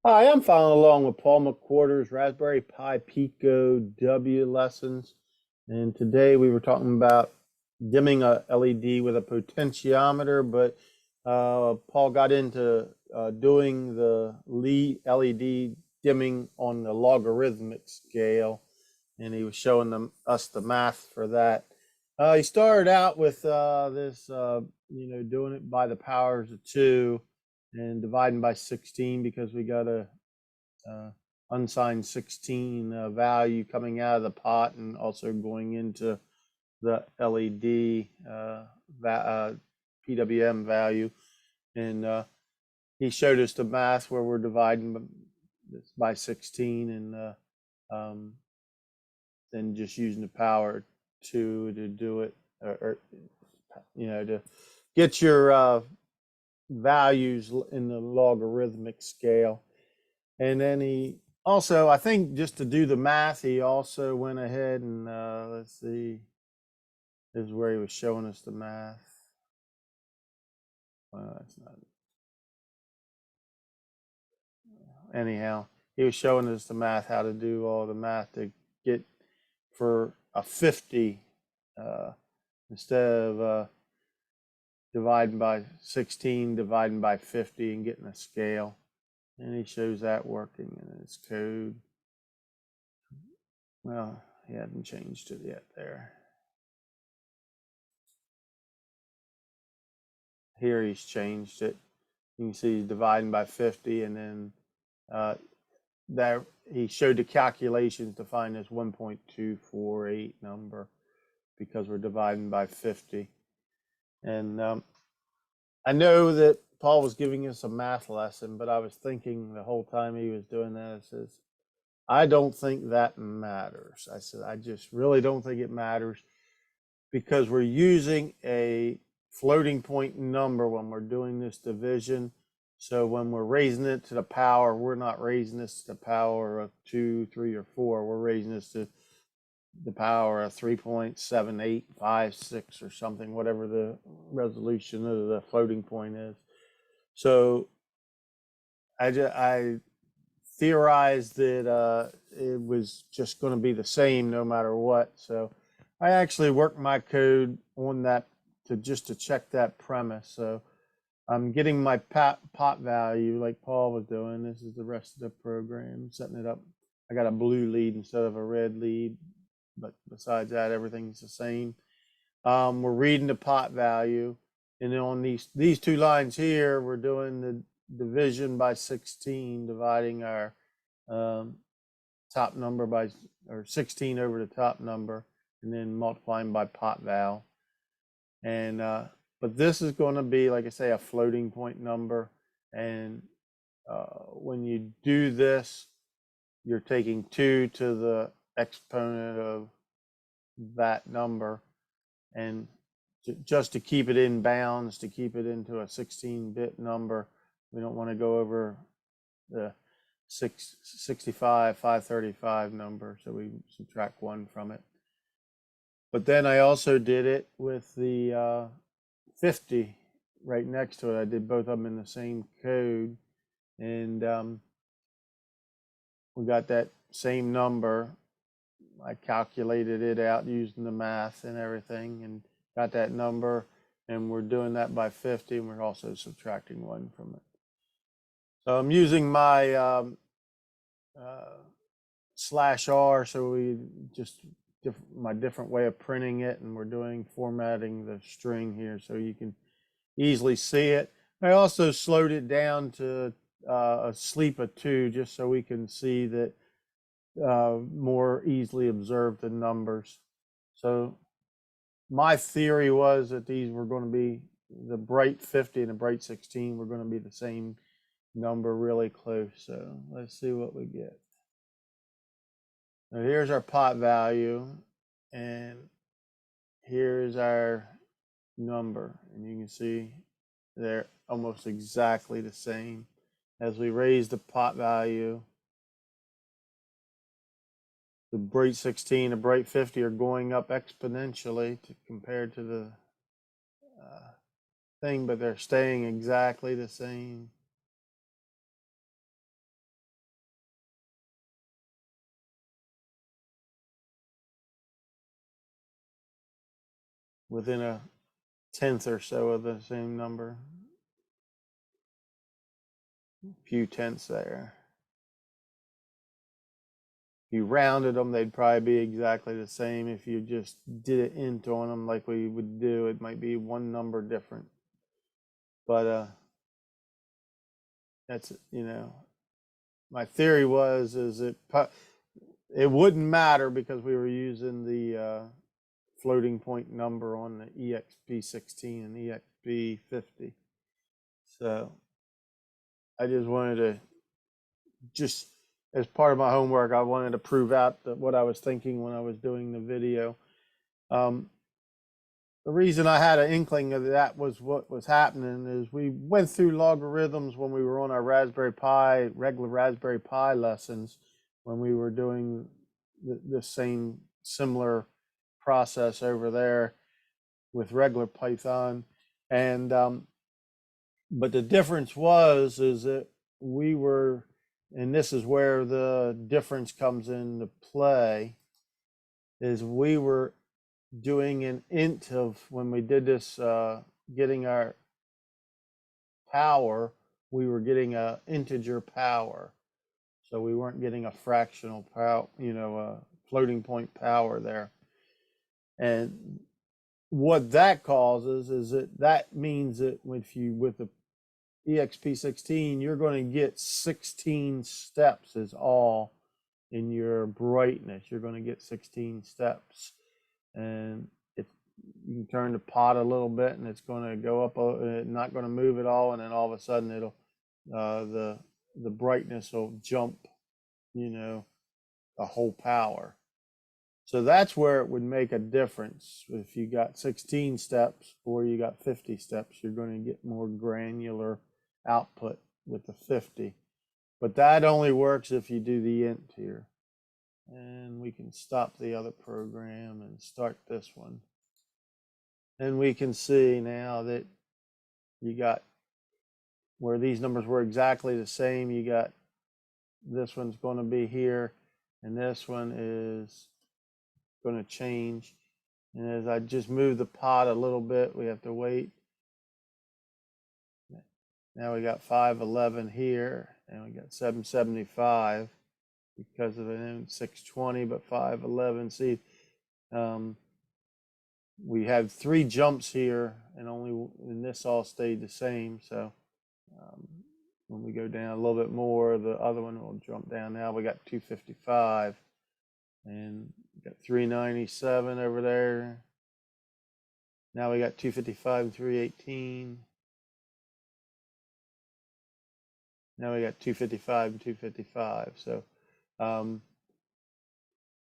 Hi, I'm following along with Paul McWhorter's Raspberry Pi Pico W lessons. And today we were talking about dimming a LED with a potentiometer, but Paul got into doing the LED dimming on the logarithmic scale, and he was showing us the math for that. He started out with doing it by the powers of two and dividing by 16 because we got a uh, unsigned 16 value coming out of the pot and also going into the LED PWM value. And he showed us the math where we're dividing this by 16 and um, then just using the power to do it, or to get your values in the logarithmic scale. And then he also, I think, just to do the math, he also went ahead and let's see, this is where he was showing us the math. That's not. Anyhow, he was showing us the math, how to do all the math to get for a 50 uh, instead of dividing by 16, dividing by 50 and getting a scale. And he shows that working in his code. Well, he hadn't changed it yet there. Here he's changed it. You can see he's dividing by 50, and then there he showed the calculations to find this 1.248 number because we're dividing by 50. And I know that Paul was giving us a math lesson, but I was thinking the whole time he was doing that, I says, I don't think that matters. I said, I just really don't think it matters because we're using a floating point number when we're doing this division. So when we're raising it to the power, we're not raising this to the power of 2, 3, or 4. We're raising this to the power of 3.7856 or something, whatever the resolution of the floating point is. So I theorized that it was just going to be the same no matter what. So I actually worked my code on that to check that premise. So I'm getting my pot value like Paul was doing. This is the rest of the program, setting it up. I got a blue lead instead of a red lead, but besides that, everything's the same. We're reading the pot value, and then on these two lines here, we're doing the division by 16, dividing our um, top number by, or 16 over the top number, and then multiplying by pot val. And but this is going to be, like I say, a floating point number. And when you do this, you're taking 2 to the exponent of that number. And just to keep it in bounds, to keep it into a 16-bit number, we don't want to go over the 665, 535 number, so we subtract 1 from it. But then I also did it with the 50 right next to it. I did both of them in the same code, and we got that same number. I calculated it out using the math and everything and got that number, and we're doing that by 50, and we're also subtracting 1 from it. So I'm using my /R, so we just my different way of printing it, and we're doing formatting the string here so you can easily see it. I also slowed it down to a sleep of 2 just so we can see that more easily observe the numbers. So my theory was that these were going to be the bright 50 and the bright 16 were going to be the same number, really close. So let's see what we get. Now here's our pot value, and here's our number, and you can see they're almost exactly the same. As we raise the pot value, the bright 16 and bright 50 are going up exponentially compared to the thing, but they're staying exactly the same. within a tenth or so of the same number. A few tenths there. If you rounded them, they'd probably be exactly the same. If you just did it into on them like we would do, it might be one number different. But that's, you know, my theory is it wouldn't matter because we were using the floating point number on the EXP16 and EXP50. So I just wanted to, just as part of my homework, I wanted to prove out that what I was thinking when I was doing the video. The reason I had an inkling of that was what was happening is we went through logarithms when we were on our Raspberry Pi, regular Raspberry Pi lessons, when we were doing the same similar process over there with regular Python. And but the difference is that we were, and this is where the difference comes into play, is we were doing an int of, when we did this getting our power, we were getting a integer power, so we weren't getting a fractional power, you know, a floating point power there. And what that causes is that means that if you, with the EXP16, you're going to get 16 steps is all in your brightness. You're going to get 16 steps. And if you can turn the pot a little bit, and it's going to go up, not going to move at all, and then all of a sudden it'll the brightness will jump, you know, a whole power. So that's where it would make a difference. If you got 16 steps or you got 50 steps, you're going to get more granular output with the 50. But that only works if you do the int here. And we can stop the other program and start this one. And we can see now that you got, where these numbers were exactly the same, you got this one's going to be here, and this one is going to change. And as I just move the pot a little bit, we have to wait. Now we got 511 here, and we got 775. Because of it, 620, but 511. See, we had 3 jumps here, and this all stayed the same. So when we go down a little bit more, the other one will jump down. Now we got 255, and we got 397 over there. Now we got 255 and 318. Now we got 255 and 255. So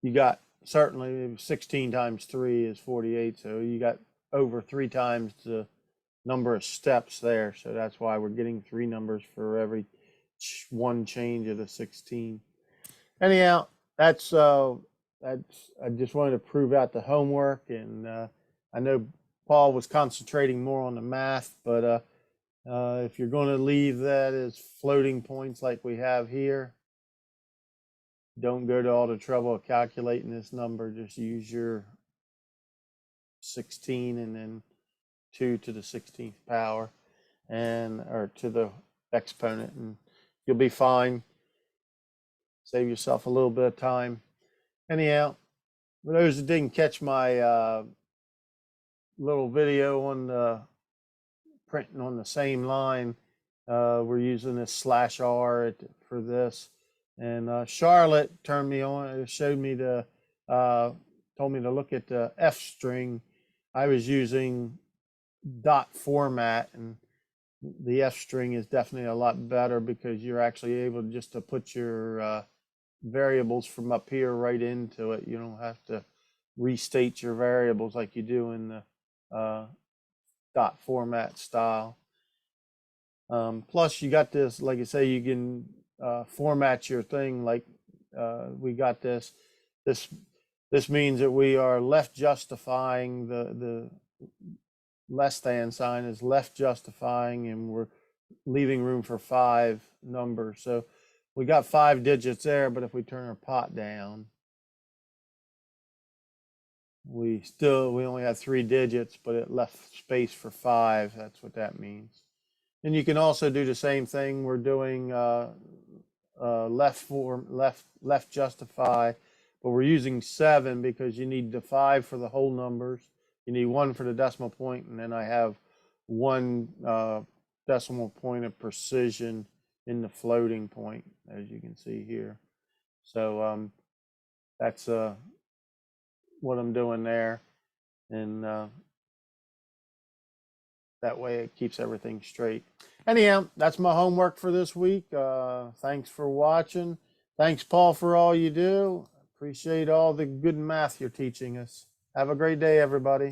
you got certainly 16 times 3 is 48. So you got over 3 times the number of steps there. So that's why we're getting 3 numbers for every one change of the 16. Anyhow, I just wanted to prove out the homework. And I know Paul was concentrating more on the math, but if you're going to leave that as floating points like we have here, don't go to all the trouble of calculating this number. Just use your 16 and then 2 to the 16th power, or to the exponent, and you'll be fine. Save yourself a little bit of time. Anyhow, for those that didn't catch my little video on the printing on the same line, we're using this /R for this. And Charlotte turned me on, showed me told me to look at the F string. I was using dot format, and the F string is definitely a lot better because you're actually able just to put your variables from up here right into it. You don't have to restate your variables like you do in the dot format style. Plus you got this, like I say, you can format your thing like we got this. This means that we are left justifying, the less than sign is left justifying, and we're leaving room for 5 numbers. So we got 5 digits there, but if we turn our pot down, we only had 3 digits, but it left space for 5. That's what that means. And you can also do the same thing. We're doing left justify, but we're using 7 because you need the 5 for the whole numbers. You need 1 for the decimal point, and then I have 1 decimal point of precision in the floating point, as you can see here. So that's what I'm doing there, and that way it keeps everything straight. Anyhow, that's my homework for this week. Thanks for watching. Thanks, Paul, for all you do. Appreciate all the good math you're teaching us. Have a great day, everybody.